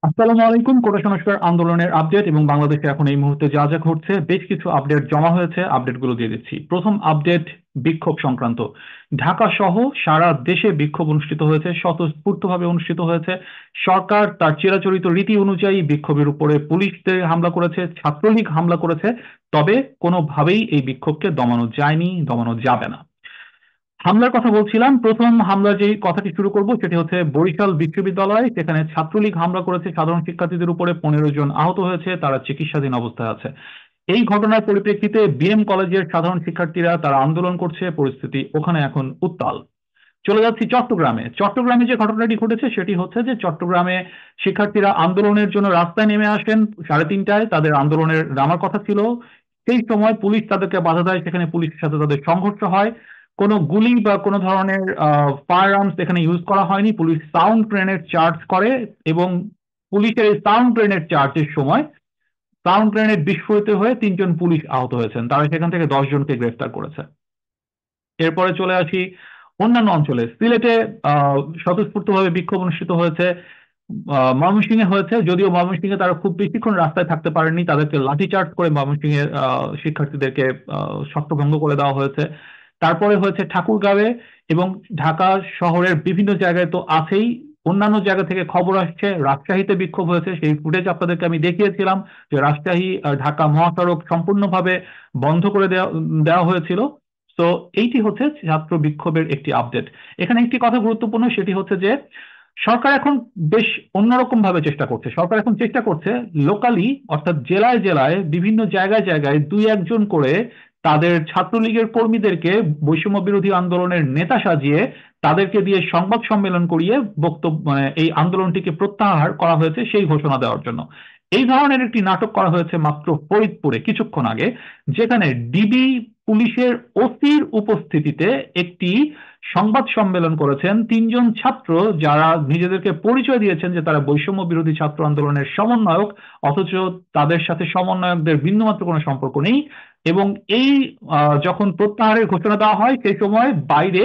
আসসালামু আলাইকুম। কোটা সংস্কার আন্দোলনের আপডেট এবং বাংলাদেশে এখন এই মুহূর্তে যা যা ঘটছে, বেশ কিছু আপডেট জমা হয়েছে, আপডেটগুলো দিয়ে দিচ্ছি। প্রথম আপডেট বিক্ষোভ সংক্রান্ত। ঢাকা সহ সারা দেশে বিক্ষোভ অনুষ্ঠিত হয়েছে, স্বতঃস্ফূর্তভাবে অনুষ্ঠিত হয়েছে। সরকার তার চিরাচরিত রীতি অনুযায়ী বিক্ষোভের উপরে পুলিশদের হামলা করেছে, ছাত্রলীগ হামলা করেছে। তবে কোনোভাবেই এই বিক্ষোভকে দমানো যায়নি, দমানো যাবে না। হামলার কথা বলছিলাম, প্রথম হামলা যে কথাটি শুরু করব সেটি হচ্ছে বরিশাল বিশ্ববিদ্যালয়। সেখানে ছাত্রলীগ হামলা করেছে সাধারণ শিক্ষার্থীদের উপরে, 15 জন আহত হয়েছে, তারা চিকিৎসাধীন অবস্থায় আছে। এই ঘটনার পরিপ্রেক্ষিতে বিএম কলেজের সাধারণ শিক্ষার্থীরা তারা আন্দোলন করছে, পরিস্থিতি ওখানে এখন উত্তাল। চলে যাচ্ছি চট্টগ্রামে। চট্টগ্রামে যে ঘটনাটি ঘটেছে সেটি হচ্ছে যে চট্টগ্রামে শিক্ষার্থীরা আন্দোলনের জন্য রাস্তায় নেমে আসেন 3:30টায়, তাদের আন্দোলনের নামার কথা ছিল। সেই সময় পুলিশ তাদেরকে বাধা দেয়, সেখানে পুলিশের সাথে তাদের সংঘর্ষ হয়। কোনো গুলি বা কোনো ধরনের ফায়ার আর্মস এখানে ইউজ করা হয়নি, পুলিশ সাউন্ড গ্রেনেড চার্জ করে। এবং পুলিশের এই সাউন্ড গ্রেনেড চার্জের সময় সাউন্ড গ্রেনেড বিস্ফোরিত হয়ে 3 জন পুলিশ আহত হয়েছেন, তারা সেখান থেকে 10 জনকে গ্রেফতার করেছে। এরপরে চলে আসি অন্যান্য অঞ্চলে। সিলেটে স্বতঃস্ফূর্তভাবে বিক্ষোভ অনুষ্ঠিত হয়েছে। ময়মনসিংহে হয়েছে, যদিও ময়মনসিংহে তারা খুব বেশিক্ষণ রাস্তায় থাকতে পারেননি, তাদেরকে লাঠিচার্জ করে ময়মনসিংহের শিক্ষার্থীদেরকে ছত্রভঙ্গ করে দেওয়া হয়েছে। তারপরে হয়েছে ঠাকুরগাঁওয়ে এবং ঢাকা শহরের বিভিন্ন জায়গায় তো আছেই। অন্যান্য জায়গা থেকে খবর আসছে রাজশাহীতে বিক্ষোভ হয়েছে, সেই ফুটেজ আপনাদেরকে আমি দেখিয়েছিলাম যে রাজশাহী ঢাকা মহাসড়ক সম্পূর্ণভাবে বন্ধ করে দেওয়া দেওয়া হয়েছিল। তো এইটি হচ্ছে ছাত্র বিক্ষোভের একটি আপডেট। এখানে একটি কথা গুরুত্বপূর্ণ, সেটি হচ্ছে যে সরকার এখন বেশ অন্যরকম ভাবে চেষ্টা করছে। সরকার এখন চেষ্টা করছে লোকালি, অর্থাৎ জেলায় জেলায় বিভিন্ন জায়গায় জায়গায় 2-1 জন করে তাদের ছাত্রলীগের কর্মীদেরকে বৈষম্য বিরোধী আন্দোলনের নেতা সাজিয়ে তাদেরকে দিয়ে সংবাদ সম্মেলন করিয়ে বক্তব্য, মানে এই আন্দোলনটিকে প্রত্যাহার করা হয়েছে সেই ঘোষণা দেওয়ার জন্য। এই ধরনের একটি নাটক করা হয়েছে মাত্র ফরিদপুরে কিছুক্ষণ আগে, যেখানে ডিবি পুলিশের ওসির উপস্থিতিতে একটি সংবাদ সম্মেলন করেছেন 3 জন ছাত্র, যারা নিজেদেরকে পরিচয় দিয়েছেন যে তারা বৈষম্য বিরোধী ছাত্র আন্দোলনের সমন্বয়ক, অথচ তাদের সাথে সমন্বয়কদের বিন্দুমাত্র কোনো সম্পর্ক নেই। এবং এই যখন প্রত্যাহারের ঘোষণা দেওয়া হয় সেই সময় বাইরে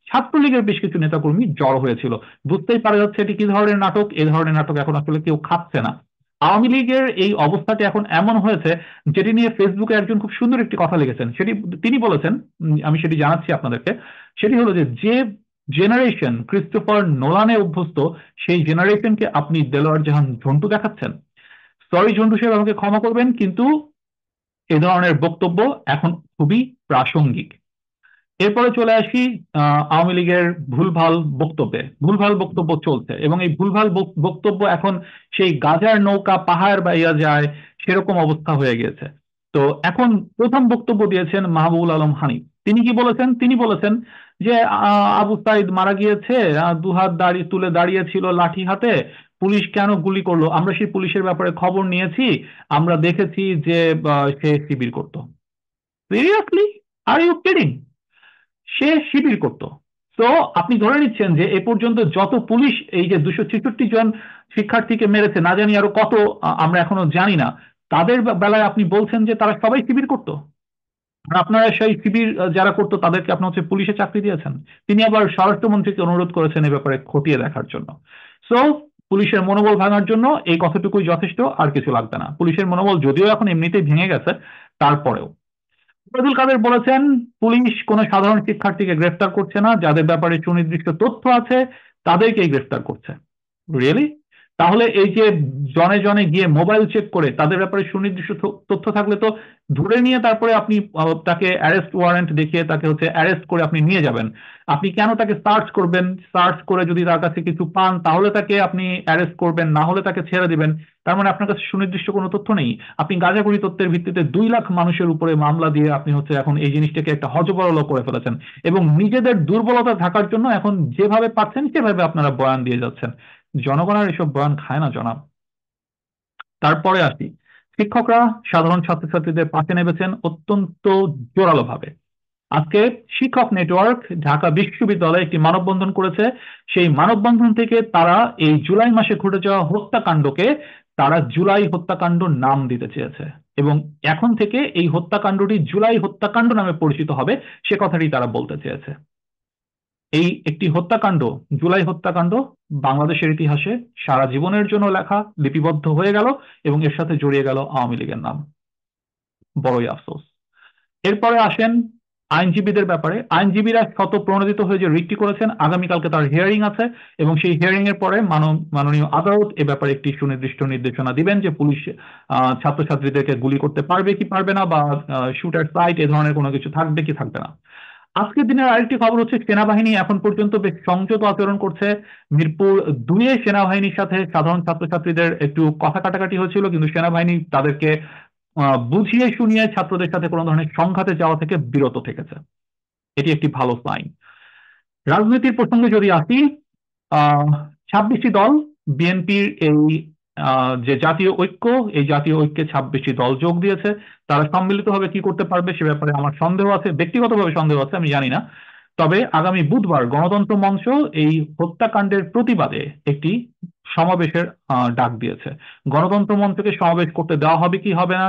ছাত্রলীগের বেশ কিছু নেতাকর্মী জড়ো হয়েছিল। বুঝতেই পারা যাচ্ছে এটি কি ধরনের নাটক। এই ধরনের নাটক এখন আসলে কেউ খাচ্ছে না। আওয়ামী লীগের এই অবস্থাটি এখন এমন হয়েছে, যেটি নিয়ে ফেসবুকে একজন খুব সুন্দর একটি কথা লিখেছেন, সেটি তিনি বলেছেন, আমি সেটি জানাচ্ছি আপনাদেরকে। সেটি হলো যে যে জেনারেশন ক্রিস্টোফার নোলানে অভ্যস্ত, সেই জেনারেশনকে আপনি দেলোয়ার জাহান ঝন্টু দেখাচ্ছেন। সরি ঝন্টু সাহেব, আমাকে ক্ষমা করবেন, কিন্তু এ ধরনের বক্তব্য এখন খুবই প্রাসঙ্গিক। এরপরে চলে আসি আওয়ামী লীগের ভুলভাল বক্তব্যে। ভুলভাল বক্তব্য চলছে এবং এই ভুলভাল বক্তব্য এখন সেই গাজার নৌকা পাহাড় বাইয়া যায় সেরকম অবস্থা হয়ে গেছে। তো এখন প্রথম বক্তব্য দিয়েছেন মাহবুবুল আলম হানিফ। তিনি কি বলেছেন? তিনি বলেছেন যে আবু সাইদ মারা গিয়েছে, দুহাত দাঁড়িয়ে তুলে দাঁড়িয়েছিল লাঠি হাতে, পুলিশ কেন গুলি করলো? আমরা সেই পুলিশের ব্যাপারে খবর নিয়েছি, আমরা দেখেছি যে সে শিবির করতো। সিরিয়াসলি? Are you kidding? সে শিবির করত। তো আপনি ধরে নিচ্ছেন যে এ পর্যন্ত যত পুলিশ এই যে 266 জন শিক্ষার্থীকে মেরেছে, না জানি আরো কত আমরা এখনো জানি না, তাদের বেলায় আপনি বলছেন যে তারা সবাই শিবির করত। আর আপনারা সেই শিবির যারা করতো তাদেরকে আপনি হচ্ছে পুলিশে চাকরি দিয়েছেন। তিনি আবার স্বরাষ্ট্রমন্ত্রীকে অনুরোধ করেছেন এ ব্যাপারে খতিয়ে দেখার জন্য। সো পুলিশের মনোবল ভাঙার জন্য এই কথাটুকুই যথেষ্ট, আর কিছু লাগবে না। পুলিশের মনোবল যদিও এখন এমনিতেই ভেঙে গেছে, তারপরেও ওবায়দুল কাদের বলেছেন পুলিশ কোনো সাধারণ শিক্ষার্থীকে গ্রেফতার করছে না, যাদের ব্যাপারে সুনির্দিষ্ট তথ্য আছে তাদেরকেই গ্রেফতার করছে। রিয়েলি? তাহলে এই যে জনে জনে গিয়ে মোবাইল চেক করে তাদের ব্যাপারে সুনির্দিষ্ট তথ্য থাকলে তো ধরে নিয়ে তারপরে আপনি তাকে অ্যারেস্ট ওয়ারেন্ট দেখিয়ে তাকে হচ্ছে অ্যারেস্ট করে আপনি নিয়ে যাবেন। আপনি কেন তাকে সার্চ করবেন? সার্চ করে যদি তার কাছে কিছু পান তাহলে তাকে আপনি অ্যারেস্ট করবেন, না হলে তাকে ছেড়ে দিবেন। তার মানে আপনার কাছে সুনির্দিষ্ট কোনো তথ্য নেই। আপনি গাঁজাখুরি তথ্যের ভিত্তিতে 2 লাখ মানুষের উপরে মামলা দিয়ে আপনি হচ্ছে এখন এই জিনিসটাকে একটা হযবরল করে ফেলেছেন এবং নিজেদের দুর্বলতা ঢাকার জন্য এখন যেভাবে পাচ্ছেন সেভাবে আপনারা বয়ান দিয়ে যাচ্ছেন। জনগণ আর এসব বয়ান খায় না জনাব। তারপরে আসি, শিক্ষকরা সাধারণ ছাত্রছাত্রীদের পাশে নেমেছেন অত্যন্ত জোরালোভাবে। আজকে শিক্ষক নেটওয়ার্ক ঢাকা বিশ্ববিদ্যালয়ে একটি মানববন্ধন করেছে। সেই মানববন্ধন থেকে তারা এই জুলাই মাসে ঘটে যাওয়া হত্যাকাণ্ডকে তারা জুলাই হত্যাকাণ্ড নাম দিতে চেয়েছে এবং এখন থেকে এই হত্যাকাণ্ডটি জুলাই হত্যাকাণ্ড নামে পরিচিত হবে, সে কথাটি তারা বলতে চেয়েছে। এই একটি হত্যাকাণ্ড, জুলাই হত্যাকাণ্ড বাংলাদেশের ইতিহাসে সারা জীবনের জন্য লেখা, লিপিবদ্ধ হয়ে গেল এবং এর সাথে জড়িয়ে গেল আওয়ামী লীগের নাম। বড়ই আফসোস। এরপরে আসেন আইনজীবীদের ব্যাপারে। আইনজীবীরা স্বতঃপ্রণোদিত হয়ে যে রিটটি করেছেন, আগামীকালকে তার হিয়ারিং আছে এবং সেই হিয়ারিং এর পরে মাননীয় আদালত এ ব্যাপারে একটি সুনির্দিষ্ট নির্দেশনা দিবেন যে পুলিশ ছাত্রছাত্রীদেরকে গুলি করতে পারবে কি পারবে না, বা শুটার সাইট এ ধরনের কোনো কিছু থাকবে কি থাকবে না। আজকের দিনের আরেকটি খবর হচ্ছে, সেনাবাহিনী এখন পর্যন্ত বেশ সংযত আচরণ করছে। মিরপুর 2-এ সেনাবাহিনীর সাথে সাধারণ ছাত্রছাত্রীদের একটু কথা কাটাকাটি হয়েছিল, কিন্তু সেনাবাহিনী তাদেরকে বুঝিয়ে শুনিয়ে ছাত্রদের সাথে কোনো ধরনের সংঘাতে যাওয়া থেকে বিরত থেকেছে। এটি একটি ভালো সাইন। রাজনীতির প্রসঙ্গে যদি আসি, 26টি দল বিএনপির এই যে জাতীয় ঐক্য, এই জাতীয় ঐক্যে 26টি দল যোগ দিয়েছে। তারা সম্মিলিতভাবে কি করতে পারবে সে ব্যাপারে আমার সন্দেহ আছে, ব্যক্তিগতভাবে সন্দেহ আছে, আমি জানি না। তবে আগামী বুধবার গণতন্ত্র মঞ্চ এই হত্যাকাণ্ডের প্রতিবাদে একটি সমাবেশের ডাক দিয়েছে। গণতন্ত্র মঞ্চকে সমাবেশ করতে দেওয়া হবে কি হবে না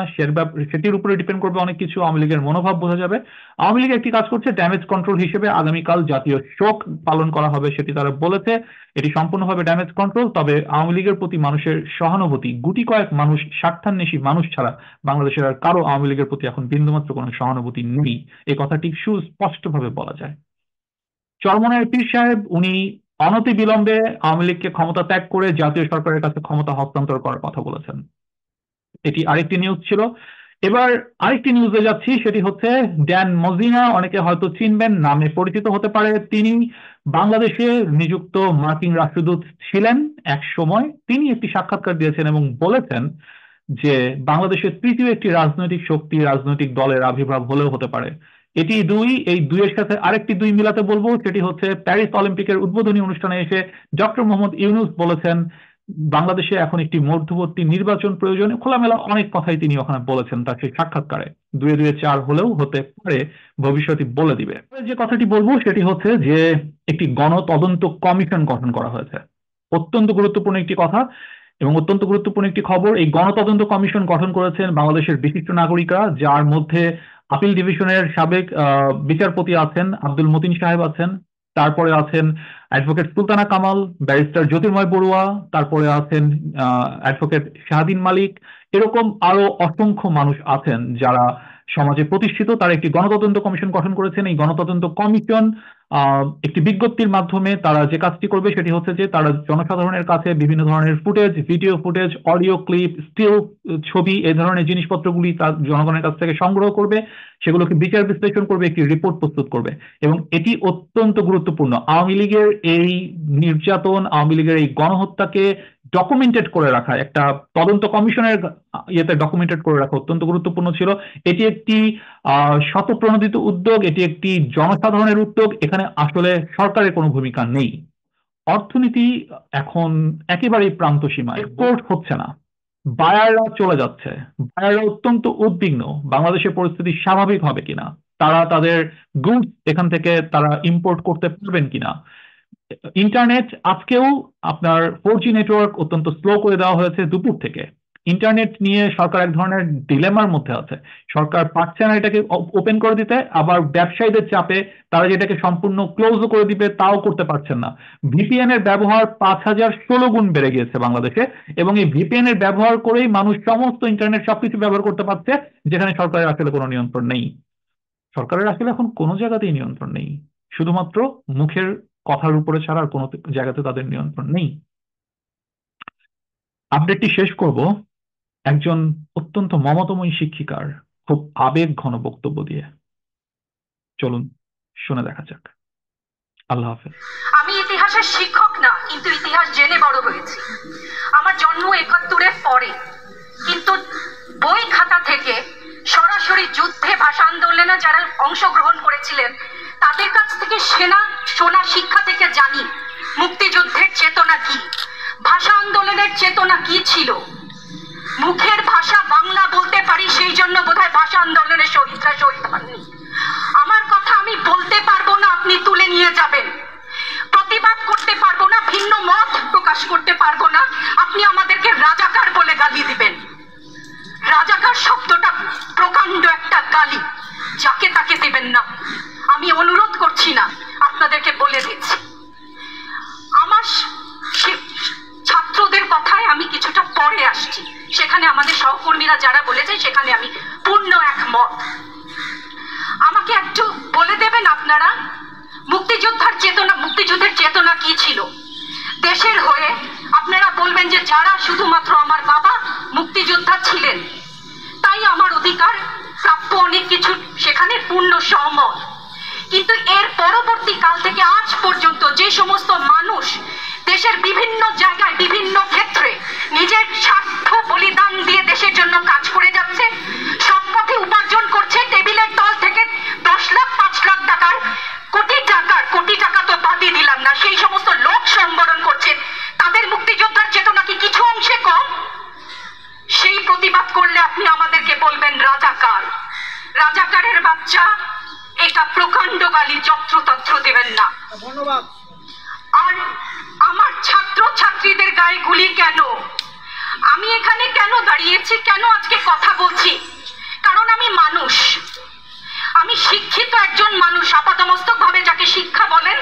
সেটির উপরে ডিপেন্ড করবে অনেক কিছু। আওয়ামী লীগের মনোভাব বোঝা যাবে। আওয়ামী লীগ একটি কাজ করছে, ড্যামেজ কন্ট্রোল হিসেবে আগামীকাল জাতীয় শোক পালন করা হবে, সেটি তারা বলেছে। এটি সম্পূর্ণভাবে ড্যামেজ কন্ট্রোল। তবে আওয়ামী লীগের প্রতি মানুষের সহানুভূতি, গুটি কয়েক মানুষ, স্বার্থান্বেষী মানুষ ছাড়া বাংলাদেশের আর কারো আওয়ামী লীগের প্রতি এখন বিন্দুমাত্র কোনো সহানুভূতি নেই, এই কথাটি সুস্পষ্টভাবে বলা যায়। চরমনায়ের পীর সাহেব উনি অনতি বিলম্বে আওয়ামী লীগকে ক্ষমতা ত্যাগ করে জাতীয় সরকারের কাছে ক্ষমতা হস্তান্তর করার কথা বলেছেন। এটি আরেকটি নিউজ ছিল। এবার আরেকটি নিউজে যাচ্ছি, সেটি হচ্ছে ড্যান মজিনা, অনেকে হয়তো চিনবেন, নামে পরিচিত হতে পারে। তিনি বাংলাদেশে নিযুক্ত মার্কিন রাষ্ট্রদূত ছিলেন এক সময়। তিনি একটি সাক্ষাৎকার দিয়েছেন এবং বলেছেন যে বাংলাদেশের তৃতীয় একটি রাজনৈতিক শক্তি, রাজনৈতিক দলের আবির্ভাব হলেও হতে পারে। এটি দুই, এই দুইয়ের সাথে আরেকটি দুই মিলাতে বলবো, সেটি হচ্ছে প্যারিস অলিম্পিকের উদ্বোধনী অনুষ্ঠানে এসে ডক্টর মোহাম্মদ ইউনূস বলেছেন বাংলাদেশে এখন একটি মধ্যবর্তী নির্বাচন প্রয়োজন। খোলামেলা অনেক কথাই তিনি ওখানে বলেছেন তার সেই সাক্ষাৎকারে। 2-2 4 হলেও হতে পারে, ভবিষ্যতে বলে দিবে। যে কথাটি বলবো সেটি হচ্ছে যে একটি গণতদন্ত কমিশন গঠন করা হয়েছে। অত্যন্ত গুরুত্বপূর্ণ একটি কথা এবং অত্যন্ত গুরুত্বপূর্ণ একটি খবর। এই গণতদন্ত কমিশন গঠন করেছেন বাংলাদেশের বিশিষ্ট নাগরিকরা, যার মধ্যে আপিল ডিভিশনের সাবেক বিচারপতি আছেন, আব্দুল মতিন সাহেব আছেন, তারপরে আছেন অ্যাডভোকেট সুলতানা কামাল, ব্যারিস্টার জ্যোতির্ময় বড়ুয়া, তারপরে আছেন অ্যাডভোকেট শাহাদিন মালিক। এরকম আরো অসংখ্য মানুষ আছেন যারা সমাজে প্রতিষ্ঠিত। তারা একটি গণতদন্ত কমিশন গঠন করেছেন। এই গণতদন্ত কমিশন একটি বিজ্ঞপ্তির মাধ্যমে তারা যে কাজটি করবে সেটি হচ্ছে যে তারা জনসাধারণের কাছে বিভিন্ন ধরনের footage, video footage, audio clip, still ছবি, এই ধরনের জিনিসপত্রগুলি তার জনগণের কাছ থেকে সংগ্রহ করবে, সেগুলোকে বিচার বিশ্লেষণ করবে, একটি রিপোর্ট প্রস্তুত করবে। এবং এটি অত্যন্ত গুরুত্বপূর্ণ। আওয়ামী লীগের এই নির্যাতন, আওয়ামী লীগের এই গণহত্যাকে ডকুমেন্টেড করে রাখা, একটা তদন্ত কমিশনের ইয়েতে ডকুমেন্টেড করে রাখা অত্যন্ত গুরুত্বপূর্ণ ছিল। এটি একটি স্বতঃপ্রণোদিত উদ্যোগ, এটি একটি জনসাধারণের উদ্যোগ। এখানে আসলে সরকারের কোনো ভূমিকা নেই। অর্থনীতি এখন একেবারেই প্রান্ত সীমায়, এক্সপোর্ট হচ্ছে না, বায়াররা চলে যাচ্ছে। বায়াররা অত্যন্ত উদ্বিগ্ন বাংলাদেশের পরিস্থিতি স্বাভাবিক হবে কিনা, তারা তাদের গুডস এখান থেকে তারা ইম্পোর্ট করতে পারবেন কিনা। ইন্টারনেট আজকেও আপনার 4G নেটওয়ার্ক অত্যন্ত স্লো করে দেওয়া হয়েছে দুপুর থেকে। ইন্টারনেট নিয়ে সরকার এক ধরনের ডিলেমার মধ্যে আছে। সরকার পারছে না এটাকে ওপেন করে দিতে, আবার ব্যবসায়ীদের চাপে তারা যেটাকে সম্পূর্ণ ক্লোজও করে দিবে তাও করতে পারছেন না। ভিপিএন এর ব্যবহার 5016 গুণ বেড়ে গিয়েছে বাংলাদেশে, এবং এই ভিপিএন এর ব্যবহার করেই মানুষ সমস্ত ইন্টারনেট সবকিছু ব্যবহার করতে পারছে, যেখানে সরকারের আসলে কোনো নিয়ন্ত্রণ নেই। সরকারের আসলে এখন কোনো জায়গাতেই নিয়ন্ত্রণ নেই, শুধুমাত্র মুখের কথার উপরে ছাড়া আর কোনো জায়গাতে তাদের নিয়ন্ত্রণ নেই। আপডেটটি শেষ করব একজন অত্যন্ত মমতাময়ী শিক্ষিকার খুব আবেগ ঘন বক্তব্য দিয়ে। চলুন শুনে দেখা যাক। আল্লাহ হাফেজ। আমি ইতিহাসের শিক্ষক না, কিন্তু ইতিহাস জেনে বড় হয়েছি। আমার জন্ম 71-এর পরে, কিন্তু বই খাতা থেকে সরাসরি যুদ্ধে, ভাষা আন্দোলনে যারা অংশগ্রহণ করেছিলেন তাদের কাছ থেকে শোনা শিক্ষা থেকে জানি মুক্তিযুদ্ধের চেতনা কি, ভাষা আন্দোলনের চেতনা কি ছিল। মুখের ভাষা বাংলা বলতে পারি, সেই জন্য বোধহয় ভাষা আন্দোলনের শহীদরা শহীদ হননি। আমার কথা আমি বলতে পারবো না, আপনি তুলে নিয়ে যাবেন। প্রতিবাদ করতে পারবো না, ভিন্ন মত প্রকাশ করতে পারবো না, আপনি আমাদেরকে রাজাকার বলে গালি দিবেন। রাজাকার শব্দটা প্রকাণ্ড একটা গালি, যাকে তাকে দেবেন না। আমি অনুরোধ করছি না, আপনাদেরকে বলে দিন সেখানে আমাদের সহকর্মীরা যারা বলেছে সেখানে আমি পূর্ণ একমত। আমাকে একটু বলে দেবেন আপনারা, মুক্তিযুদ্ধের চেতনা কি ছিল দেশের হয়ে? আপনারা বলবেন যে যারা শুধুমাত্র আমার বাবা মুক্তিযোদ্ধা ছিলেন তাই আমার অধিকার প্রাপ্য অনেক কিছু, সেখানে পূর্ণ সহমত। কিন্তু এর পরবর্তী কাল থেকে আজ পর্যন্ত যে সমস্ত মানুষ দেশের বিভিন্ন জায়গায় বিভিন্ন ক্ষেত্রে নিজের স্বার্থ বলিদান দিয়ে দেশের জন্য কাজ করে যাচ্ছে, সব পথে উপার্জন করছে, টেবিলের তল থেকে 10 লাখ 5 লাখ টাকার কোটি টাকা তো বাদই দিলাম না, সেই সমস্ত লোক সংবরণ করছেন, তাদের মুক্তিযোদ্ধার চেতনা কি কিছু অংশে কম? সেই প্রতিবাদ করলে আপনি আমাদেরকে বলবেন রাজাকারের বাচ্চা, এটা প্রকাণ্ড গালি যত্রতত্র দেবেন না। ধন্যবাদ। আর আমার ছাত্র ছাত্রীদের গায়ে গুলি কেন? আমি এখানে কেন দাঁড়িয়েছি, কেন আজকে কথা বলছি? কারণ আমি মানুষ, আমি শিক্ষিত একজন মানুষ, আপাতমস্তক ভাবে যাকে শিক্ষা বলেন।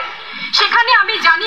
সেখানে আমি জানি